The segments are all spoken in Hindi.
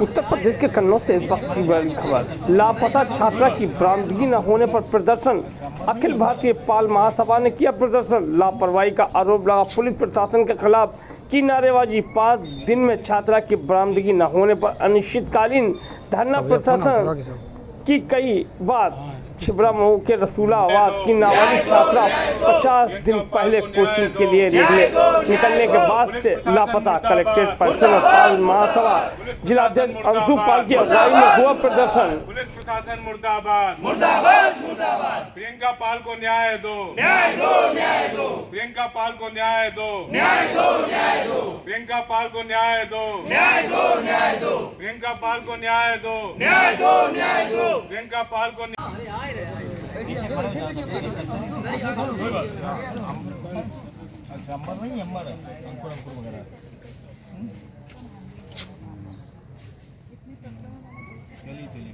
उत्तर प्रदेश के कन्नौज से इस वक्त की बड़ी खबर। लापता छात्रा की बरामदगी न होने पर प्रदर्शन। अखिल भारतीय पाल महासभा ने किया प्रदर्शन। लापरवाही का आरोप लगा पुलिस प्रशासन के खिलाफ की नारेबाजी। 5 दिन में छात्रा की बरामदगी न होने पर अनिश्चितकालीन धरना। प्रशासन की कई बात। छिबरा मऊ के रसूलाबाद की नाबालिग छात्रा 50 दिन पहले कोचिंग के लिए निकलने के बाद से लापता। कलेक्ट्रेट परिसर में पाल महासभा जिलाध्यक्ष अंशु पाल की अगुवाई में हुआ प्रदर्शन। पुलिस प्रशासन मुर्दाबाद मुर्दाबाद मुर्दाबाद। प्रियंका पाल को न्याय दो, न्याय दो, न्याय दो। प्रियंका पाल को न्याय दो, न्याय दो, न्याय दो। प्रियंका पाल को न्याय दो, न्याय दो, न्याय दो। प्रियंका पाल को न्याय दो, न्याय दो, न्याय दो। प्रियंका पाल को अच्छा अंबर नहीं, अंबर है, अंकुर अंकुर वगैरह। चलिए चलिए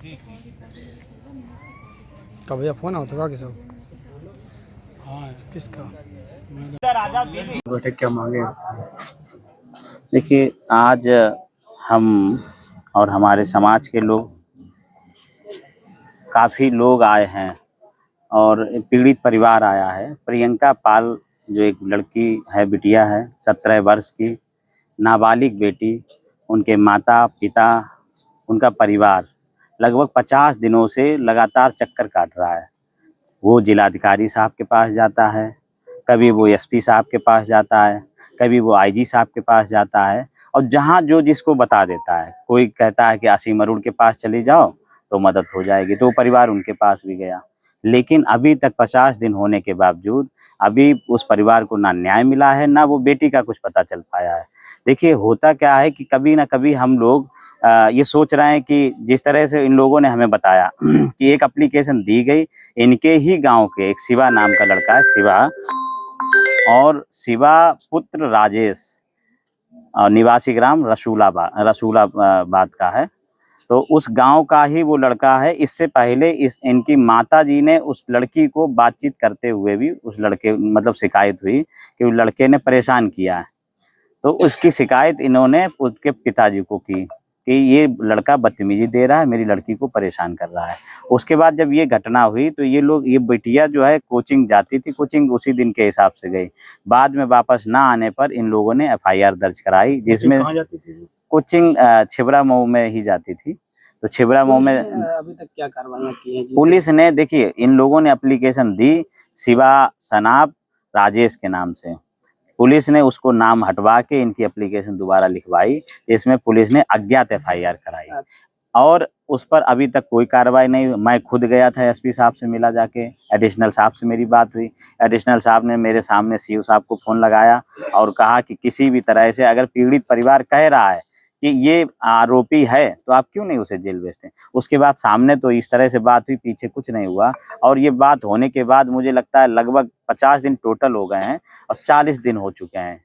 ठीक। कब भैया फोन आओ तो क्या किसको? हाँ किसका? क्या मांगे? देखिए, आज हम और हमारे समाज के लोग काफ़ी लोग आए हैं और पीड़ित परिवार आया है। प्रियंका पाल जो एक लड़की है, बिटिया है 17 वर्ष की, नाबालिग बेटी, उनके माता पिता, उनका परिवार लगभग 50 दिनों से लगातार चक्कर काट रहा है। वो जिलाधिकारी साहब के पास जाता है, कभी वो एसपी साहब के पास जाता है, कभी वो आईजी साहब के पास जाता है, और जहाँ जो जिसको बता देता है। कोई कहता है कि आसिम अरुण के पास चली जाओ तो मदद हो जाएगी, तो परिवार उनके पास भी गया। लेकिन अभी तक 50 दिन होने के बावजूद अभी उस परिवार को ना न्याय मिला है, ना वो बेटी का कुछ पता चल पाया है। देखिए, होता क्या है कि कभी ना कभी हम लोग ये सोच रहे हैं कि जिस तरह से इन लोगों ने हमें बताया कि एक एप्लीकेशन दी गई, इनके ही गांव के एक शिवा नाम का लड़का है, शिवा, और शिवा पुत्र राजेश, निवासी ग्राम रसूलाबाद का है। तो उस गांव का ही वो लड़का है। इससे पहले इनकी माताजी ने उस लड़की को बातचीत करते हुए भी उस लड़के मतलब शिकायत हुई कि उस लड़के ने परेशान किया है। तो उसकी शिकायत इन्होंने उसके पिताजी को की कि ये लड़का बदतमीजी दे रहा है, मेरी लड़की को परेशान कर रहा है। उसके बाद जब ये घटना हुई तो ये बेटिया जो है कोचिंग जाती थी, कोचिंग उसी दिन के हिसाब से गई। बाद में वापस ना आने पर इन लोगों ने FIR दर्ज कराई, जिसमें कोचिंग छिबरा मऊ में ही जाती थी। तो छिबरा मऊ में अभी तक क्या कार्रवाई की है? पुलिस ने, देखिए, इन लोगों ने एप्लीकेशन दी शिवा सनाब राजेश के नाम से। पुलिस ने उसको नाम हटवा के इनकी एप्लीकेशन दोबारा लिखवाई, जिसमें पुलिस ने अज्ञात FIR कराई और उस पर अभी तक कोई कार्रवाई नहीं। मैं खुद गया था, एसपी साहब से मिला जाके, एडिशनल साहब से मेरी बात हुई। एडिशनल साहब ने मेरे सामने सीओ साहब को फ़ोन लगाया और कहा कि किसी भी तरह से अगर पीड़ित परिवार कह रहा है कि ये आरोपी है तो आप क्यों नहीं उसे जेल भेजते। उसके बाद सामने तो इस तरह से बात हुई, पीछे कुछ नहीं हुआ। और ये बात होने के बाद मुझे लगता है लगभग 50 दिन टोटल हो गए हैं और 40 दिन हो चुके हैं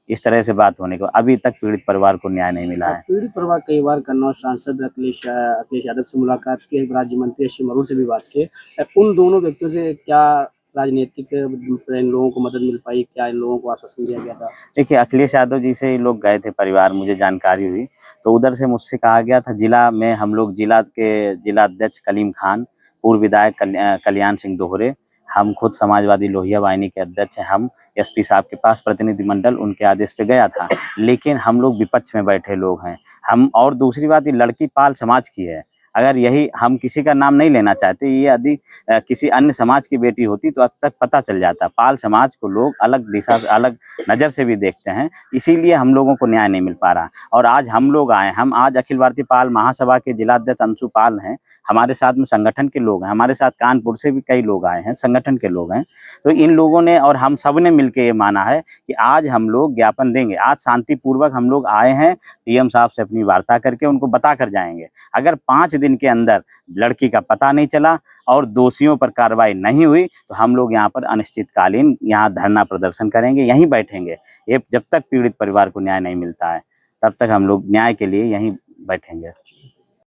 इस तरह से बात होने को। अभी तक पीड़ित परिवार को न्याय नहीं मिला है। पीड़ित परिवार कई बार कन्नौज सांसद अखिलेश यादव से मुलाकात की, राज्य मंत्री आसिम अरुण से भी बात की। उन दोनों व्यक्तियों से क्या राजनीतिक इन लोगों को मदद मिल पाई? क्या इन लोगों को आश्वासन दिया गया था? देखिए, अखिलेश यादव जी से लोग गए थे परिवार, मुझे जानकारी हुई तो उधर से मुझसे कहा गया था, जिला में हम लोग जिला के जिलाध्यक्ष कलीम खान, पूर्व विधायक कल्याण सिंह दोहरे, हम खुद समाजवादी लोहिया वाहिनी के अध्यक्ष हैं, हम एसपी साहब के पास प्रतिनिधिमंडल उनके आदेश पे गया था। लेकिन हम लोग विपक्ष में बैठे लोग हैं हम। और दूसरी बात, ये लड़की पाल समाज की है। अगर यही, हम किसी का नाम नहीं लेना चाहते, ये यदि किसी अन्य समाज की बेटी होती तो अब तक पता चल जाता। पाल समाज को लोग अलग दिशा से, अलग नज़र से भी देखते हैं, इसीलिए हम लोगों को न्याय नहीं मिल पा रहा। और आज हम लोग आए, हम आज अखिल भारतीय पाल महासभा के जिलाध्यक्ष अंशु पाल हैं, हमारे साथ में संगठन के लोग हैं, हमारे साथ कानपुर से भी कई लोग आए हैं, संगठन के लोग हैं। तो इन लोगों ने और हम सब ने मिलकर ये माना है कि आज हम लोग ज्ञापन देंगे। आज शांतिपूर्वक हम लोग आए हैं, DM साहब से अपनी वार्ता करके उनको बता कर जाएंगे। अगर 5 दिन के अंदर लड़की का पता नहीं चला और दोषियों पर कार्रवाई नहीं हुई तो हम लोग यहाँ पर अनिश्चितकालीन यहाँ धरना प्रदर्शन करेंगे, यहीं बैठेंगे। ये जब तक पीड़ित परिवार को न्याय नहीं मिलता है तब तक हम लोग न्याय के लिए यहीं बैठेंगे।